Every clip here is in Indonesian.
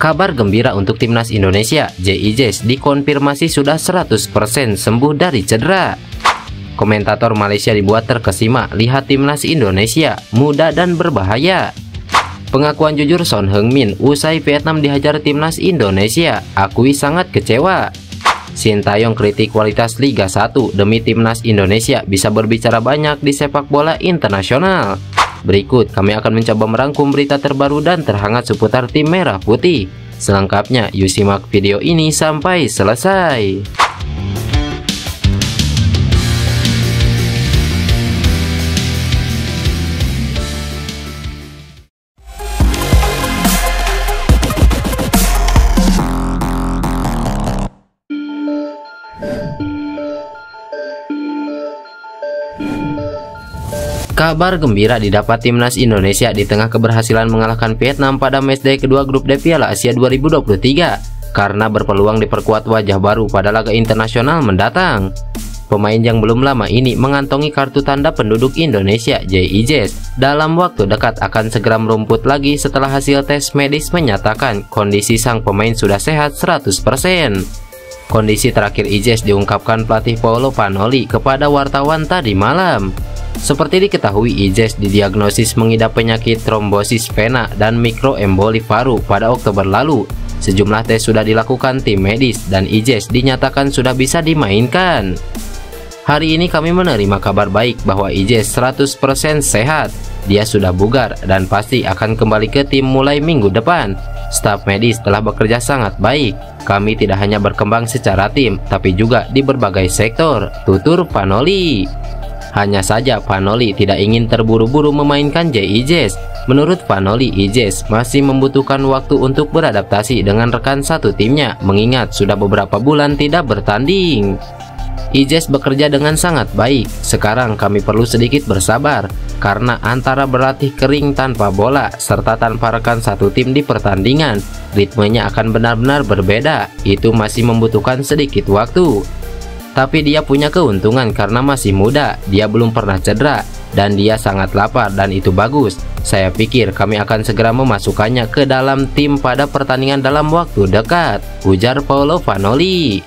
Kabar gembira untuk timnas Indonesia, JIJS dikonfirmasi sudah 100% sembuh dari cedera. Komentator Malaysia dibuat terkesima lihat timnas Indonesia muda dan berbahaya. Pengakuan jujur Son Heung-min usai Vietnam dihajar timnas Indonesia, akui sangat kecewa. Sintayong kritik kualitas Liga 1 demi timnas Indonesia bisa berbicara banyak di sepak bola internasional. Berikut kami akan mencoba merangkum berita terbaru dan terhangat seputar tim merah putih. Selengkapnya yuk simak video ini sampai selesai. Kabar gembira didapat timnas Indonesia di tengah keberhasilan mengalahkan Vietnam pada matchday kedua grup D Piala Asia 2023 karena berpeluang diperkuat wajah baru pada laga internasional mendatang. Pemain yang belum lama ini mengantongi kartu tanda penduduk Indonesia JIJS dalam waktu dekat akan segera merumput lagi setelah hasil tes medis menyatakan kondisi sang pemain sudah sehat 100%. Kondisi terakhir IJS diungkapkan pelatih Paulo Vanoli kepada wartawan tadi malam. Seperti diketahui, IJS didiagnosis mengidap penyakit trombosis vena dan mikroemboli paru pada Oktober lalu. Sejumlah tes sudah dilakukan tim medis dan IJS dinyatakan sudah bisa dimainkan. Hari ini kami menerima kabar baik bahwa IJS 100% sehat. Dia sudah bugar dan pasti akan kembali ke tim mulai minggu depan. Staf medis telah bekerja sangat baik. Kami tidak hanya berkembang secara tim, tapi juga di berbagai sektor, tutur Vanoli. Hanya saja Vanoli tidak ingin terburu-buru memainkan JIJS. Menurut Vanoli, IJS masih membutuhkan waktu untuk beradaptasi dengan rekan satu timnya, mengingat sudah beberapa bulan tidak bertanding. IJS bekerja dengan sangat baik. Sekarang kami perlu sedikit bersabar, karena antara berlatih kering tanpa bola, serta tanpa rekan satu tim di pertandingan, ritmenya akan benar-benar berbeda. Itu masih membutuhkan sedikit waktu. Tapi dia punya keuntungan karena masih muda, dia belum pernah cedera, dan dia sangat lapar dan itu bagus. Saya pikir kami akan segera memasukkannya ke dalam tim pada pertandingan dalam waktu dekat, ujar Paulo Vanoli.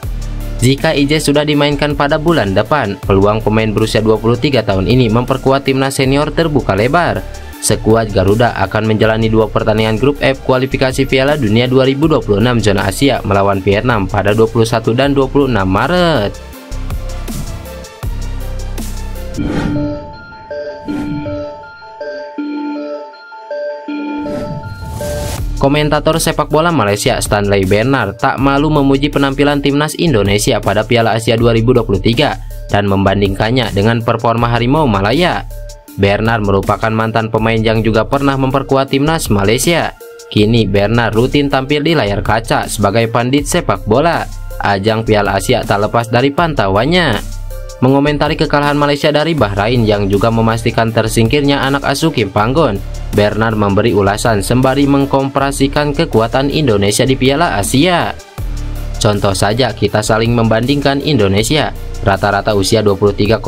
Jika IJS sudah dimainkan pada bulan depan, peluang pemain berusia 23 tahun ini memperkuat timnas senior terbuka lebar. Skuad Garuda akan menjalani 2 pertandingan grup F kualifikasi Piala Dunia 2026 zona Asia melawan Vietnam pada 21 dan 26 Maret. Komentator sepak bola Malaysia Stanley Bernard tak malu memuji penampilan timnas Indonesia pada Piala Asia 2023 dan membandingkannya dengan performa Harimau Malaya. Bernard merupakan mantan pemain yang juga pernah memperkuat timnas Malaysia. Kini Bernard rutin tampil di layar kaca sebagai pandit sepak bola. Ajang Piala Asia tak lepas dari pantauannya. Mengomentari kekalahan Malaysia dari Bahrain yang juga memastikan tersingkirnya anak asuh Kim Panggon, Bernard memberi ulasan sembari mengkomparasikan kekuatan Indonesia di Piala Asia. Contoh saja, kita saling membandingkan Indonesia, rata-rata usia 23,6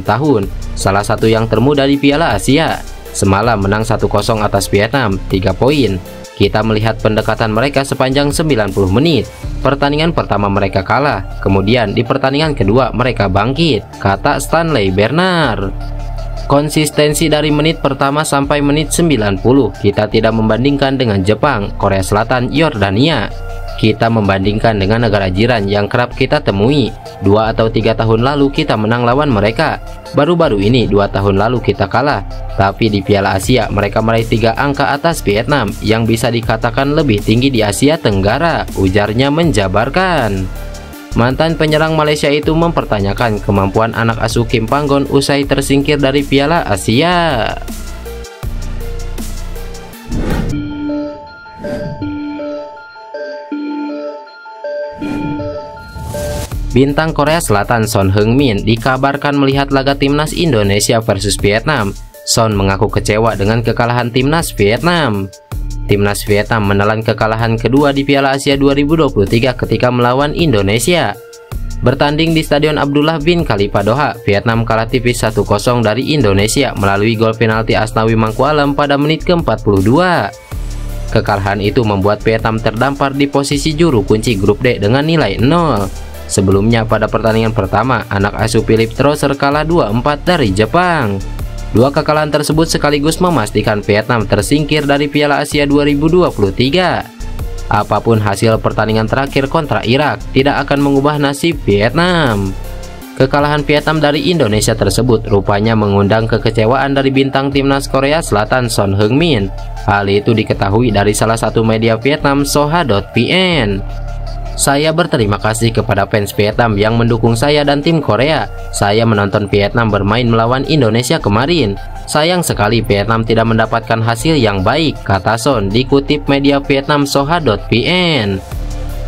tahun, salah satu yang termuda di Piala Asia. Semalam menang 1-0 atas Vietnam, 3 poin. Kita melihat pendekatan mereka sepanjang 90 menit. Pertandingan pertama mereka kalah, kemudian di pertandingan kedua mereka bangkit, kata Stanley Bernard. Konsistensi dari menit pertama sampai menit 90, kita tidak membandingkan dengan Jepang, Korea Selatan, Yordania. Kita membandingkan dengan negara jiran yang kerap kita temui. 2 atau 3 tahun lalu kita menang lawan mereka. Baru-baru ini 2 tahun lalu kita kalah. Tapi di Piala Asia mereka meraih 3 angka atas Vietnam yang bisa dikatakan lebih tinggi di Asia Tenggara, ujarnya menjabarkan. Mantan penyerang Malaysia itu mempertanyakan kemampuan anak asuh Kim Panggon usai tersingkir dari Piala Asia. Bintang Korea Selatan Son Heung-min dikabarkan melihat laga timnas Indonesia versus Vietnam. Son mengaku kecewa dengan kekalahan timnas Vietnam. Timnas Vietnam menelan kekalahan kedua di Piala Asia 2023 ketika melawan Indonesia. Bertanding di Stadion Abdullah bin Khalifa Doha, Vietnam kalah tipis 1-0 dari Indonesia melalui gol penalti Asnawi Mangkualam pada menit ke-42. Kekalahan itu membuat Vietnam terdampar di posisi juru kunci grup D dengan nilai 0. Sebelumnya pada pertandingan pertama, anak asuh Philip Trosser kalah 2-4 dari Jepang. Dua kekalahan tersebut sekaligus memastikan Vietnam tersingkir dari Piala Asia 2023. Apapun hasil pertandingan terakhir kontra Irak, tidak akan mengubah nasib Vietnam. Kekalahan Vietnam dari Indonesia tersebut rupanya mengundang kekecewaan dari bintang timnas Korea Selatan Son Heung-min. Hal itu diketahui dari salah satu media Vietnam, Soha.vn. Saya berterima kasih kepada fans Vietnam yang mendukung saya dan tim Korea. Saya menonton Vietnam bermain melawan Indonesia kemarin. Sayang sekali Vietnam tidak mendapatkan hasil yang baik, kata Son dikutip media Vietnam Soha.vn.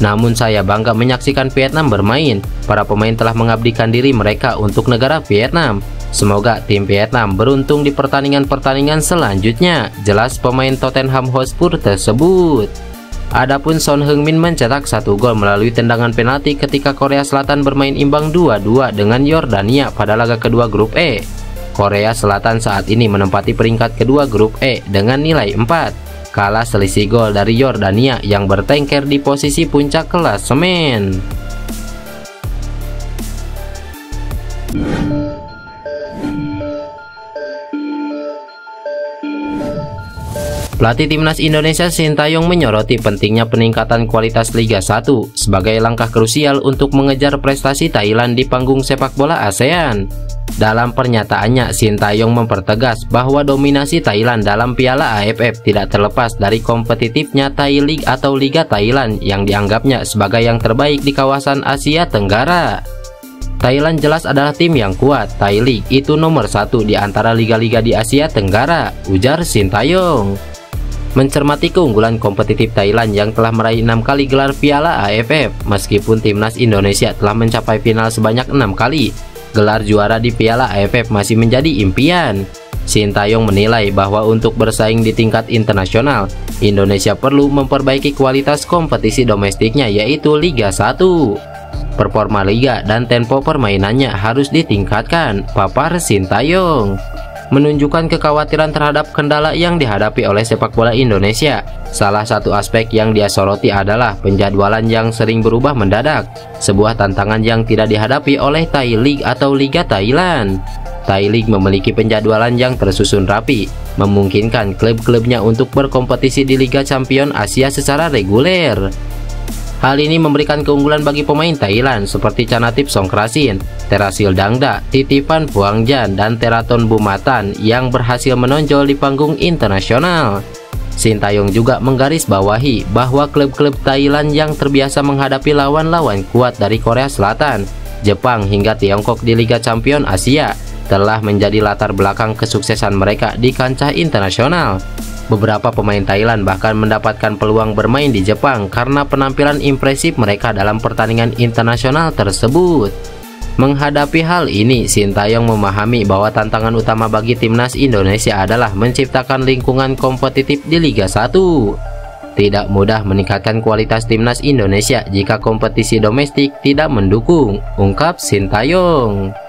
Namun saya bangga menyaksikan Vietnam bermain. Para pemain telah mengabdikan diri mereka untuk negara Vietnam. Semoga tim Vietnam beruntung di pertandingan-pertandingan selanjutnya, jelas pemain Tottenham Hotspur tersebut. Adapun Son Heung-min mencetak 1 gol melalui tendangan penalti ketika Korea Selatan bermain imbang 2-2 dengan Yordania pada laga kedua grup E. Korea Selatan saat ini menempati peringkat kedua grup E dengan nilai 4. Kalah selisih gol dari Yordania yang bertengker di posisi puncak klasemen. Pelatih timnas Indonesia Sintayong menyoroti pentingnya peningkatan kualitas Liga 1 sebagai langkah krusial untuk mengejar prestasi Thailand di panggung sepak bola ASEAN. Dalam pernyataannya, Sintayong mempertegas bahwa dominasi Thailand dalam Piala AFF tidak terlepas dari kompetitifnya Thai League atau Liga Thailand yang dianggapnya sebagai yang terbaik di kawasan Asia Tenggara. Thailand jelas adalah tim yang kuat. Thai League itu nomor 1 di antara liga-liga di Asia Tenggara, ujar Sintayong. Mencermati keunggulan kompetitif Thailand yang telah meraih 6 kali gelar Piala AFF, meskipun timnas Indonesia telah mencapai final sebanyak 6 kali, gelar juara di Piala AFF masih menjadi impian. Sintayong menilai bahwa untuk bersaing di tingkat internasional, Indonesia perlu memperbaiki kualitas kompetisi domestiknya, yaitu Liga 1. Performa liga dan tempo permainannya harus ditingkatkan, papar Sintayong. Menunjukkan kekhawatiran terhadap kendala yang dihadapi oleh sepak bola Indonesia. Salah satu aspek yang dia soroti adalah penjadwalan yang sering berubah mendadak, sebuah tantangan yang tidak dihadapi oleh Thai League atau Liga Thailand. Thai League memiliki penjadwalan yang tersusun rapi, memungkinkan klub-klubnya untuk berkompetisi di Liga Champion Asia secara reguler. Hal ini memberikan keunggulan bagi pemain Thailand seperti Chanatip Songkrasin, Terasil Dangda, Titipan Buangjan, dan Teraton Bumatan yang berhasil menonjol di panggung internasional. Sintayong juga menggarisbawahi bahwa klub-klub Thailand yang terbiasa menghadapi lawan-lawan kuat dari Korea Selatan, Jepang hingga Tiongkok di Liga Champion Asia telah menjadi latar belakang kesuksesan mereka di kancah internasional. Beberapa pemain Thailand bahkan mendapatkan peluang bermain di Jepang karena penampilan impresif mereka dalam pertandingan internasional tersebut. Menghadapi hal ini, Sintayong memahami bahwa tantangan utama bagi timnas Indonesia adalah menciptakan lingkungan kompetitif di Liga 1. Tidak mudah meningkatkan kualitas timnas Indonesia jika kompetisi domestik tidak mendukung, ungkap Sintayong.